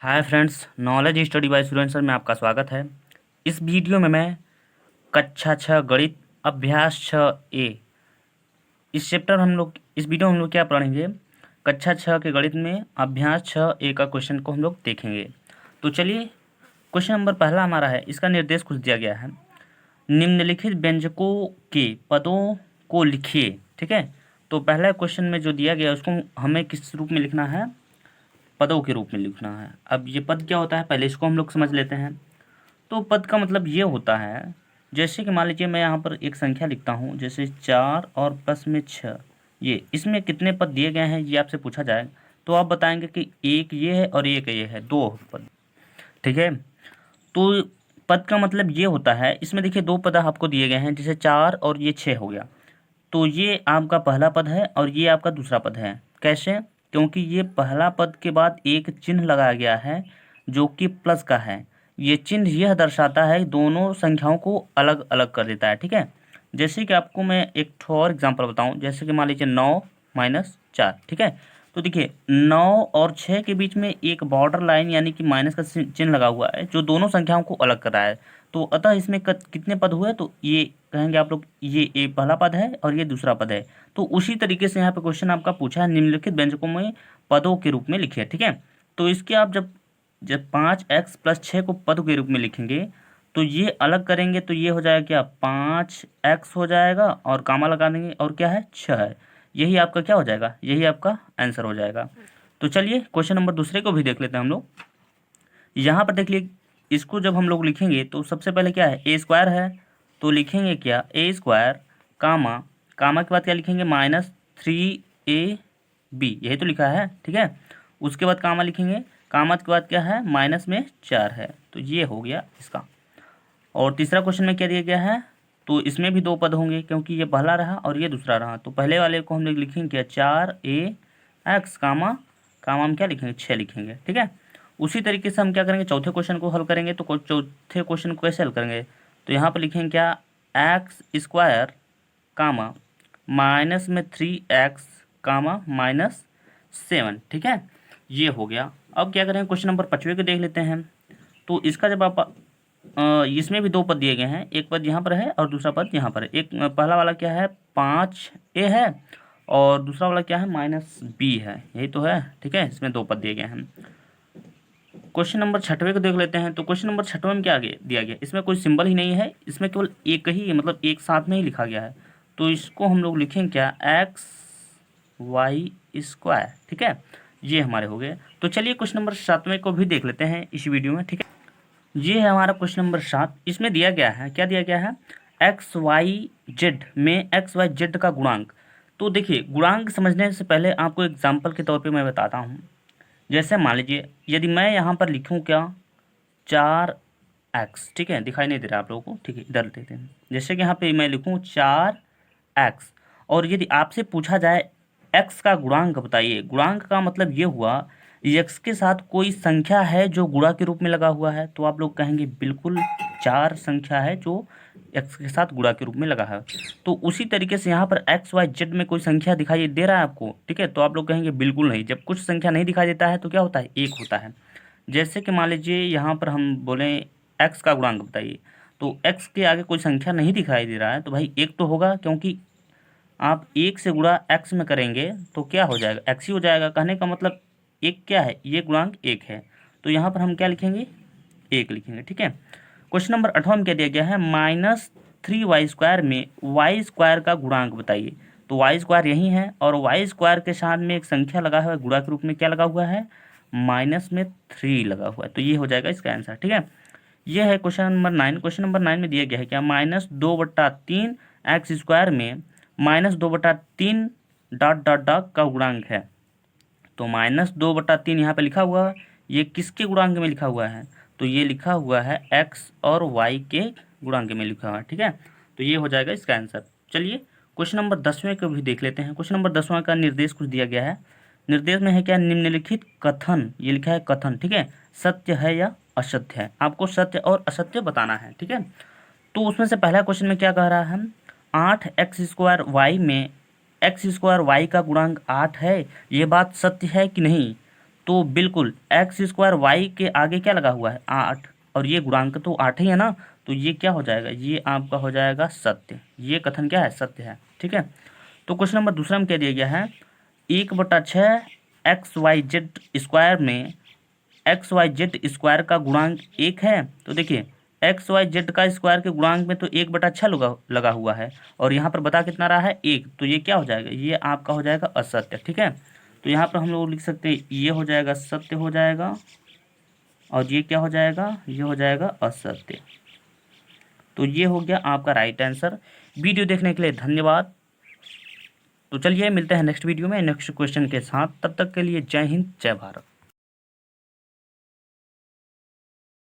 Hi friends, knowledge study bye student sir में आपका स्वागत है। इस वीडियो में मैं कक्षा 6 गणित अभ्यास 6A इस वीडियो में हम लोग क्या पढ़ेंगे। कक्षा 6 के गणित में अभ्यास 6A का क्वेश्चन को हम लोग देखेंगे। तो चलिए, क्वेश्चन नंबर पहला हमारा है। इसका निर्देश कुछ दिया गया है। निम्नलिखित व्यंजकों के पदों को लिखिए। ठीक है, तो पहला क्वेश्चन में जो दिया गया उसको हमें किस रूप में लिखना है? पदों के रूप में लिखना है। अब ये पद क्या होता है, पहले इसको हम लोग समझ लेते हैं। तो पद का मतलब ये होता है, जैसे कि मान लीजिए मैं यहाँ पर एक संख्या लिखता हूँ, जैसे 4 और प्लस में 6। ये इसमें कितने पद दिए गए हैं ये आपसे पूछा जाए तो आप बताएंगे कि एक ये है और एक ये है, दो पद। ठीक है, तो पद का मतलब ये होता है, इसमें देखिए दो पद आपको दिए गए हैं, जैसे 4 और ये 6 हो गया। तो ये आपका पहला पद है और ये आपका दूसरा पद है। कैसे? क्योंकि ये पहला पद के बाद एक चिन्ह लगाया गया है जो कि प्लस का है। ये चिन्ह यह दर्शाता है दोनों संख्याओं को अलग अलग कर देता है। ठीक है, जैसे कि आपको मैं एक और एग्जांपल बताऊं, जैसे कि मान लीजिए 9-4। ठीक है, तो देखिए 9 और 6 के बीच में एक बॉर्डर लाइन यानी कि माइनस का चिन्ह लगा हुआ है जो दोनों संख्याओं को अलग कर रहा है। तो अतः इसमें कितने पद हुए? तो ये कहेंगे आप लोग, ये पहला पद है और ये दूसरा पद है। तो उसी तरीके से यहाँ पे क्वेश्चन आपका पूछा है, निम्नलिखित व्यंजकों में पदों के रूप में लिखिए। ठीक है, तो इसके आप जब जब 5x + 6 को पद के रूप में लिखेंगे तो ये अलग करेंगे तो ये हो जाएगा क्या, 5x हो जाएगा और कामा लगा देंगे और क्या है, 6 है। यही आपका क्या हो जाएगा, यही आपका आंसर हो जाएगा। तो चलिए क्वेश्चन नंबर दूसरे को भी देख लेते हैं हम लोग। यहाँ पर देख लिए, इसको जब हम लोग लिखेंगे तो सबसे पहले क्या है, a² है। तो लिखेंगे क्या, a² कामा कामा के बाद क्या लिखेंगे, -3ab, यही तो लिखा है। ठीक है, उसके बाद कामा लिखेंगे, कामा के बाद क्या है, माइनस में 4 है। तो ये हो गया इसका। और तीसरा क्वेश्चन में क्या दिया गया है, तो इसमें भी दो पद होंगे क्योंकि ये पहला रहा और ये दूसरा रहा। तो पहले वाले को हम लोग लिखेंगे क्या, 4ax कामा कामा में क्या लिखेंगे, 6 लिखेंगे। ठीक है, उसी तरीके से हम क्या करेंगे, चौथे क्वेश्चन को हल करेंगे। तो चौथे क्वेश्चन को कैसे हल करेंगे, तो यहाँ पर लिखेंगे क्या, x² कामा माइनस में 3x कामा -7। ठीक है, ये हो गया। अब क्या करेंगे, क्वेश्चन नंबर 5वें को देख लेते हैं। तो इसका जब आप इसमें भी दो पद दिए गए हैं, एक पद यहाँ पर है और दूसरा पद यहाँ पर है। एक पहला वाला क्या है, 5a है और दूसरा वाला क्या है, -b है, यही तो है। ठीक है, इसमें दो पद दिए गए हैं। क्वेश्चन नंबर 6वें को देख लेते हैं। तो क्वेश्चन नंबर 6वें में क्या दिया गया, इसमें कोई सिंबल ही नहीं है, इसमें केवल एक ही मतलब एक साथ में ही लिखा गया है। तो इसको हम लोग लिखेंगे क्या, xy²। ठीक है, ये हमारे हो गए। तो चलिए क्वेश्चन नंबर 7वें को भी देख लेते हैं इस वीडियो में। ठीक है, ये है हमारा क्वेश्चन नंबर 7। इसमें दिया गया है, क्या दिया गया है, XYZ में XYZ का गुणांक। तो देखिए, गुणांक समझने से पहले आपको एग्जाम्पल के तौर पे मैं बताता हूँ। जैसे मान लीजिए यदि मैं यहाँ पर लिखूँ क्या, 4x। ठीक है, दिखाई नहीं दे रहा आप लोगों को, ठीक है, इधर देते हैं। जैसे कि यहाँ पे मैं लिखूँ 4x और यदि आपसे पूछा जाए x का गुणांक बताइए। गुणांक का मतलब ये हुआ, x के साथ कोई संख्या है जो गुणा के रूप में लगा हुआ है। तो आप लोग कहेंगे बिल्कुल 4 संख्या है जो x के साथ गुणा के रूप में लगा है। तो उसी तरीके से यहाँ पर XYZ में कोई संख्या दिखाई दे रहा है आपको, ठीक है, तो आप लोग कहेंगे बिल्कुल नहीं। जब कुछ संख्या नहीं दिखाई देता है तो क्या होता है, एक होता है। जैसे कि मान लीजिए यहाँ पर हम बोलें x का गुणांक बताइए, तो x के आगे कोई संख्या नहीं दिखाई दे रहा है तो भाई एक तो होगा, क्योंकि आप एक से गुणा x में करेंगे तो क्या हो जाएगा, x ही हो जाएगा। कहने का मतलब एक क्या है, ये गुणांक एक है। तो यहाँ पर हम क्या लिखेंगे, एक लिखेंगे। ठीक है, क्वेश्चन नंबर 8वां में क्या दिया गया है, -3y² में y² का गुणांक बताइए। तो y² यही है और y² के साथ में एक संख्या लगा हुआ है, गुणा के रूप में क्या लगा हुआ है, -3 लगा हुआ है। तो ये हो जाएगा इसका आंसर। ठीक है, ये है क्वेश्चन नंबर 9। क्वेश्चन नंबर 9 में दिया गया है क्या, -2/3 x² में -2/3 ... का गुणांक है। तो -2/3 यहाँ पे लिखा हुआ है, ये किसके गुणांक में लिखा हुआ है, तो ये लिखा हुआ है x और y के गुणांक में लिखा हुआ है। ठीक है, तो ये हो जाएगा इसका आंसर। चलिए क्वेश्चन नंबर 10वें को भी देख लेते हैं। क्वेश्चन नंबर 10वां का निर्देश कुछ दिया गया है। निर्देश में है क्या, निम्नलिखित कथन, ये लिखा है कथन। ठीक है, सत्य है या असत्य है, आपको सत्य और असत्य बताना है। ठीक है, तो उसमें से पहला क्वेश्चन में क्या कह रहा है, 8x² y में x² y का गुणांक 8 है, ये बात सत्य है कि नहीं। तो बिल्कुल एक्स स्क्वायर वाई के आगे क्या लगा हुआ है 8, और ये गुणांक तो 8 ही है ना, तो ये क्या हो जाएगा, ये आपका हो जाएगा सत्य। ये कथन क्या है, सत्य है। ठीक है, तो क्वेश्चन नंबर दूसरा में क्या दिया गया है, 1/6 एक्स वाई जेड स्क्वायर में एक्स वाई जेड स्क्वायर का गुणांक 1 है। तो देखिए एक्स वाई जेड का स्क्वायर के गुणांक में तो 1/6 लगा हुआ है, और यहाँ पर बता कितना रहा है 1, तो ये क्या हो जाएगा, ये आपका हो जाएगा असत्य। ठीक है, तो यहाँ पर हम लोग लिख सकते हैं ये हो जाएगा सत्य हो जाएगा, और ये क्या हो जाएगा, ये हो जाएगा असत्य। तो ये हो गया आपका राइट आंसर। वीडियो देखने के लिए धन्यवाद। तो चलिए मिलते हैं नेक्स्ट वीडियो में नेक्स्ट क्वेश्चन के साथ, तब तक के लिए जय हिंद जय भारत।